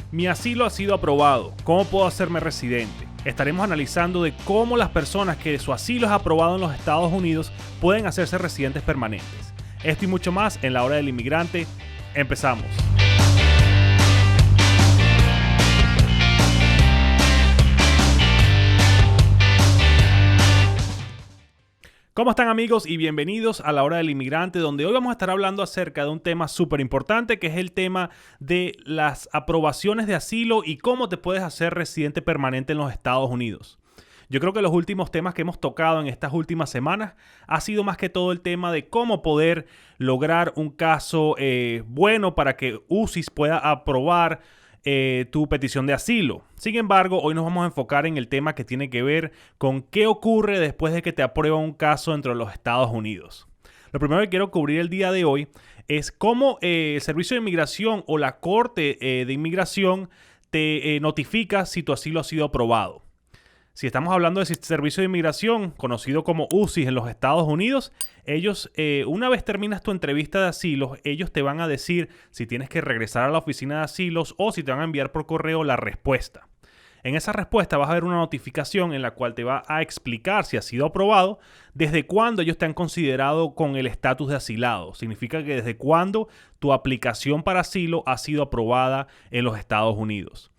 Mi asilo ha sido aprobado. ¿Cómo puedo hacerme residente? Estaremos analizando de cómo las personas que su asilo es aprobado en los Estados Unidos pueden hacerse residentes permanentes. Esto y mucho más en La Hora del Inmigrante. Empezamos. ¿Cómo están, amigos? Y bienvenidos a La Hora del Inmigrante, donde hoy vamos a estar hablando acerca de un tema súper importante, que es el tema de las aprobaciones de asilo y cómo te puedes hacer residente permanente en los Estados Unidos. Yo creo que los últimos temas que hemos tocado en estas últimas semanas ha sido más que todo el tema de cómo poder lograr un caso bueno para que UCIS pueda aprobar tu petición de asilo. Sin embargo, hoy nos vamos a enfocar en el tema que tiene que ver con qué ocurre después de que te aprueban un caso dentro de los Estados Unidos. Lo primero que quiero cubrir el día de hoy es cómo el Servicio de Inmigración o la Corte de Inmigración te notifica si tu asilo ha sido aprobado. Si estamos hablando del Servicio de Inmigración, conocido como UCIS en los Estados Unidos, ellos, una vez terminas tu entrevista de asilos, ellos te van a decir si tienes que regresar a la oficina de asilos o si te van a enviar por correo la respuesta. En esa respuesta vas a ver una notificación en la cual te va a explicar si ha sido aprobado, desde cuándo ellos te han considerado con el estatus de asilado. Significa que desde cuándo tu aplicación para asilo ha sido aprobada en los Estados Unidos.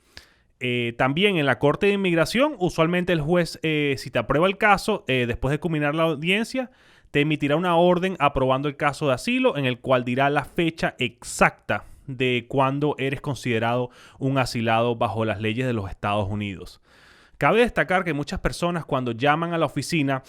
También en la Corte de Inmigración, usualmente el juez, si te aprueba el caso, después de culminar la audiencia, te emitirá una orden aprobando el caso de asilo, en el cual dirá la fecha exacta de cuándo eres considerado un asilado bajo las leyes de los Estados Unidos. Cabe destacar que muchas personas, cuando llaman a la oficina,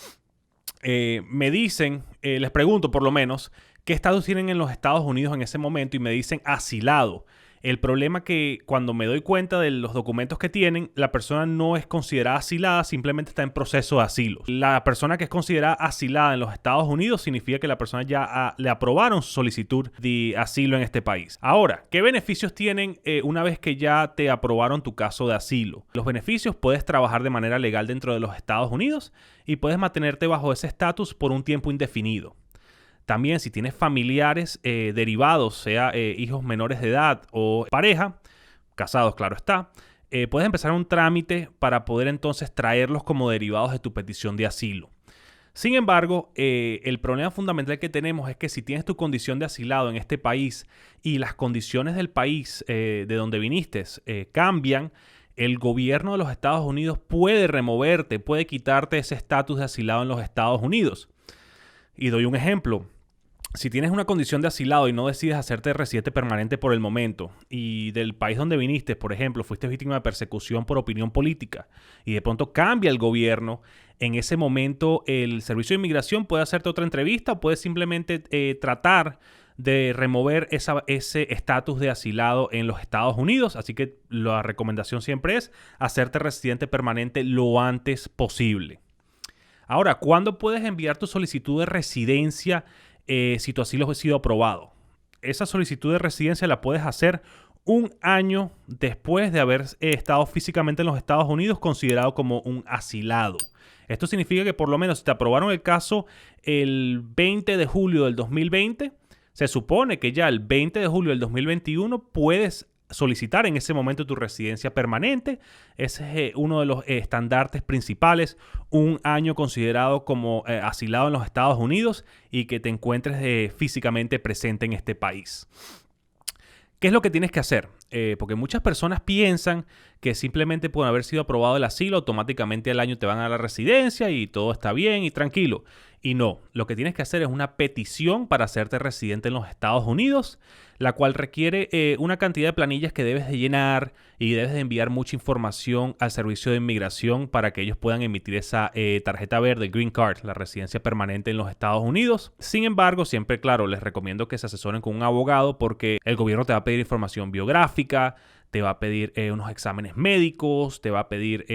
me dicen, les pregunto por lo menos, qué estatus tienen en los Estados Unidos en ese momento, y me dicen asilado. El problema es que cuando me doy cuenta de los documentos que tienen, la persona no es considerada asilada, simplemente está en proceso de asilo. La persona que es considerada asilada en los Estados Unidos significa que la persona ya le aprobaron su solicitud de asilo en este país. Ahora, ¿qué beneficios tienen una vez que ya te aprobaron tu caso de asilo? Los beneficios: puedes trabajar de manera legal dentro de los Estados Unidos y puedes mantenerte bajo ese estatus por un tiempo indefinido. También, si tienes familiares derivados, sea hijos menores de edad o pareja, casados claro está, puedes empezar un trámite para poder entonces traerlos como derivados de tu petición de asilo. Sin embargo, el problema fundamental que tenemos es que si tienes tu condición de asilado en este país y las condiciones del país de donde viniste cambian, el gobierno de los Estados Unidos puede removerte, puede quitarte ese estatus de asilado en los Estados Unidos. Y doy un ejemplo. Si tienes una condición de asilado y no decides hacerte residente permanente por el momento, y del país donde viniste, por ejemplo, fuiste víctima de persecución por opinión política, y de pronto cambia el gobierno, en ese momento el Servicio de Inmigración puede hacerte otra entrevista o puede simplemente tratar de remover ese estatus de asilado en los Estados Unidos. Así que la recomendación siempre es hacerte residente permanente lo antes posible. Ahora, ¿cuándo puedes enviar tu solicitud de residencia si tu asilo ha sido aprobado? Esa solicitud de residencia la puedes hacer un año después de haber estado físicamente en los Estados Unidos considerado como un asilado. Esto significa que por lo menos si te aprobaron el caso el 20 de julio del 2020, se supone que ya el 20 de julio del 2021 puedes solicitar en ese momento tu residencia permanente. Ese es uno de los estandartes principales, un año considerado como asilado en los Estados Unidos y que te encuentres físicamente presente en este país. ¿Qué es lo que tienes que hacer? Porque muchas personas piensan que simplemente por haber sido aprobado el asilo, automáticamente al año te van a dar la residencia y todo está bien y tranquilo. Y no, lo que tienes que hacer es una petición para hacerte residente en los Estados Unidos, la cual requiere una cantidad de planillas que debes de llenar y debes de enviar mucha información al Servicio de Inmigración para que ellos puedan emitir esa tarjeta verde, Green Card, la residencia permanente en los Estados Unidos. Sin embargo, siempre, claro, les recomiendo que se asesoren con un abogado porque el gobierno te va a pedir información biográfica, te va a pedir unos exámenes médicos, te va a pedir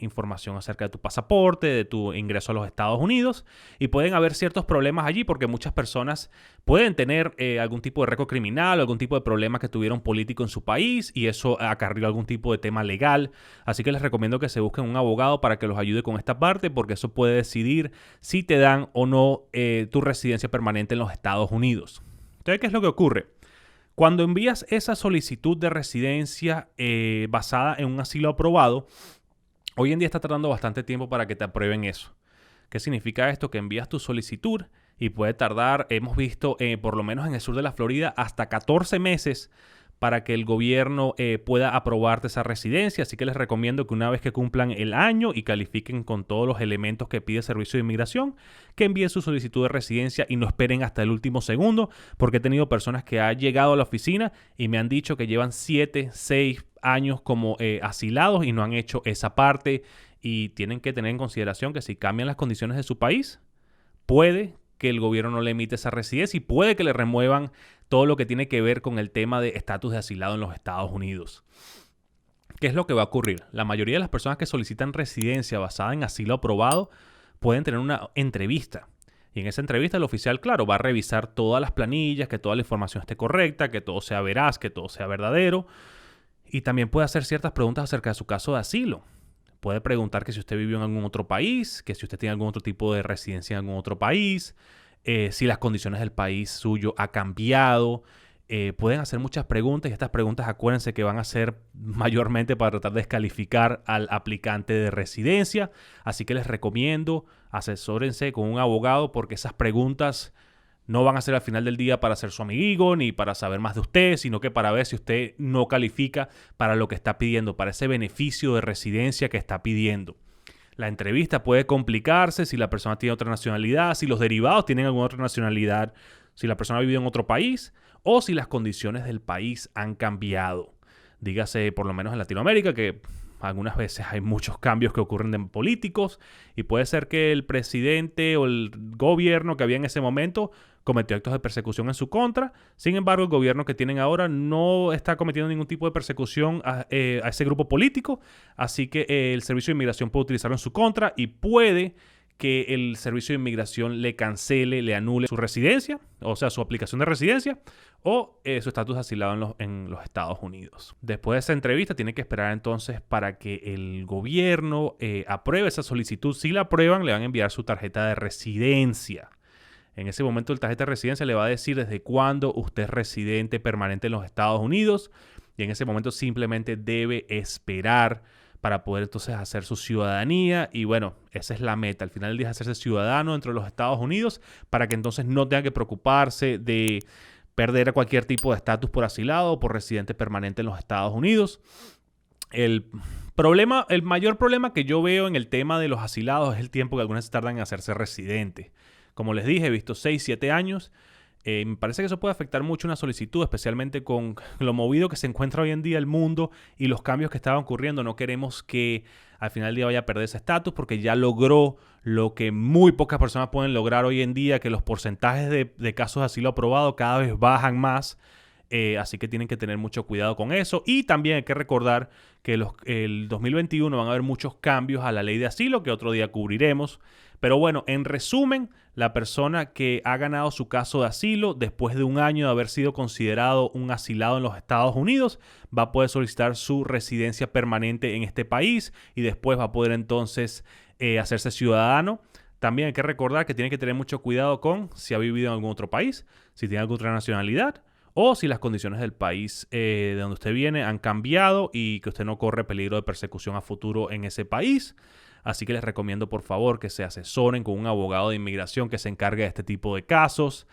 información acerca de tu pasaporte, de tu ingreso a los Estados Unidos, y pueden haber ciertos problemas allí porque muchas personas pueden tener algún tipo de récord criminal o algún tipo de problema que tuvieron político en su país y eso acarrió algún tipo de tema legal. Así que les recomiendo que se busquen un abogado para que los ayude con esta parte porque eso puede decidir si te dan o no tu residencia permanente en los Estados Unidos. Entonces, ¿qué es lo que ocurre? Cuando envías esa solicitud de residencia basada en un asilo aprobado, hoy en día está tardando bastante tiempo para que te aprueben eso. ¿Qué significa esto? Que envías tu solicitud y puede tardar, hemos visto, por lo menos en el sur de la Florida, hasta 14 meses para que el gobierno pueda aprobarte esa residencia. Así que les recomiendo que una vez que cumplan el año y califiquen con todos los elementos que pide el Servicio de Inmigración, que envíen su solicitud de residencia y no esperen hasta el último segundo, porque he tenido personas que han llegado a la oficina y me han dicho que llevan 7, 6 años como asilados y no han hecho esa parte, y tienen que tener en consideración que si cambian las condiciones de su país, puede que el gobierno no le emite esa residencia y puede que le remuevan todo lo que tiene que ver con el tema de estatus de asilado en los Estados Unidos. ¿Qué es lo que va a ocurrir? La mayoría de las personas que solicitan residencia basada en asilo aprobado pueden tener una entrevista. Y en esa entrevista el oficial, claro, va a revisar todas las planillas, que toda la información esté correcta, que todo sea veraz, que todo sea verdadero. Y también puede hacer ciertas preguntas acerca de su caso de asilo. Puede preguntar que si usted vivió en algún otro país, que si usted tiene algún otro tipo de residencia en algún otro país, si las condiciones del país suyo ha cambiado. Pueden hacer muchas preguntas y estas preguntas, acuérdense que van a ser mayormente para tratar de descalificar al aplicante de residencia. Así que les recomiendo, asesórense con un abogado, porque esas preguntas no van a ser al final del día para ser su amigo ni para saber más de usted, sino que para ver si usted no califica para lo que está pidiendo, para ese beneficio de residencia que está pidiendo. La entrevista puede complicarse si la persona tiene otra nacionalidad, si los derivados tienen alguna otra nacionalidad, si la persona ha vivido en otro país o si las condiciones del país han cambiado. Dígase, por lo menos en Latinoamérica, que algunas veces hay muchos cambios que ocurren en políticos y puede ser que el presidente o el gobierno que había en ese momento cometió actos de persecución en su contra. Sin embargo, el gobierno que tienen ahora no está cometiendo ningún tipo de persecución a ese grupo político. Así que el Servicio de Inmigración puede utilizarlo en su contra y puede que el Servicio de Inmigración le cancele, le anule su residencia, o sea, su aplicación de residencia o su estatus de asilado en los Estados Unidos. Después de esa entrevista, tiene que esperar entonces para que el gobierno apruebe esa solicitud. Si la aprueban, le van a enviar su tarjeta de residencia. En ese momento, el tarjeta de residencia le va a decir desde cuándo usted es residente permanente en los Estados Unidos, y en ese momento simplemente debe esperar para poder entonces hacer su ciudadanía. Y bueno, esa es la meta. Al final del día es hacerse ciudadano dentro de los Estados Unidos para que entonces no tenga que preocuparse de perder cualquier tipo de estatus por asilado o por residente permanente en los Estados Unidos. El mayor problema que yo veo en el tema de los asilados es el tiempo que algunas tardan en hacerse residente. Como les dije, he visto 6, 7 años. Me parece que eso puede afectar mucho una solicitud, especialmente con lo movido que se encuentra hoy en día el mundo y los cambios que estaban ocurriendo. No queremos que al final del día vaya a perder ese estatus, porque ya logró lo que muy pocas personas pueden lograr hoy en día, que los porcentajes de casos de asilo aprobado cada vez bajan más. Así que tienen que tener mucho cuidado con eso. Y también hay que recordar que el 2021 van a haber muchos cambios a la ley de asilo que otro día cubriremos. Pero bueno, en resumen, la persona que ha ganado su caso de asilo después de un año de haber sido considerado un asilado en los Estados Unidos va a poder solicitar su residencia permanente en este país y después va a poder entonces hacerse ciudadano. También hay que recordar que tiene que tener mucho cuidado con si ha vivido en algún otro país, si tiene alguna otra nacionalidad o si las condiciones del país de donde usted viene han cambiado y que usted no corre peligro de persecución a futuro en ese país. Así que les recomiendo, por favor, que se asesoren con un abogado de inmigración que se encargue de este tipo de casos.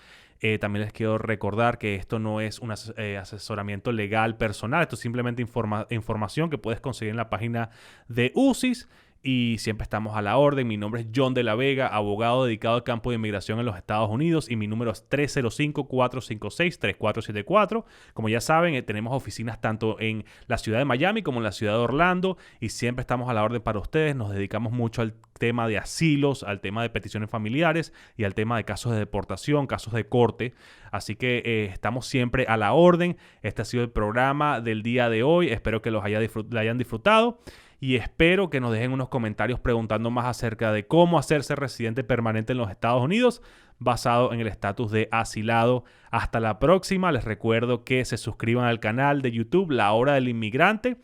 También les quiero recordar que esto no es un asesoramiento legal personal. Esto es simplemente información que puedes conseguir en la página de UCIS. Y siempre estamos a la orden. Mi nombre es John de la Vega, abogado dedicado al campo de inmigración en los Estados Unidos, y mi número es 305-456-3474. Como ya saben, tenemos oficinas tanto en la ciudad de Miami como en la ciudad de Orlando y siempre estamos a la orden para ustedes. Nos dedicamos mucho al tema de asilos, al tema de peticiones familiares y al tema de casos de deportación, casos de corte. Así que estamos siempre a la orden. Este ha sido el programa del día de hoy. Espero que lo hayan disfrutado. Y espero que nos dejen unos comentarios preguntando más acerca de cómo hacerse residente permanente en los Estados Unidos basado en el estatus de asilado. Hasta la próxima. Les recuerdo que se suscriban al canal de YouTube La Hora del Inmigrante,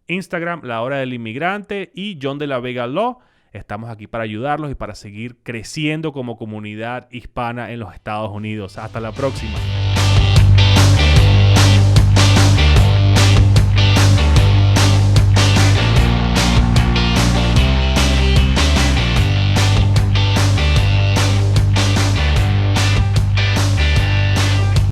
Instagram La Hora del Inmigrante y John de la Vega Law. Estamos aquí para ayudarlos y para seguir creciendo como comunidad hispana en los Estados Unidos. Hasta la próxima.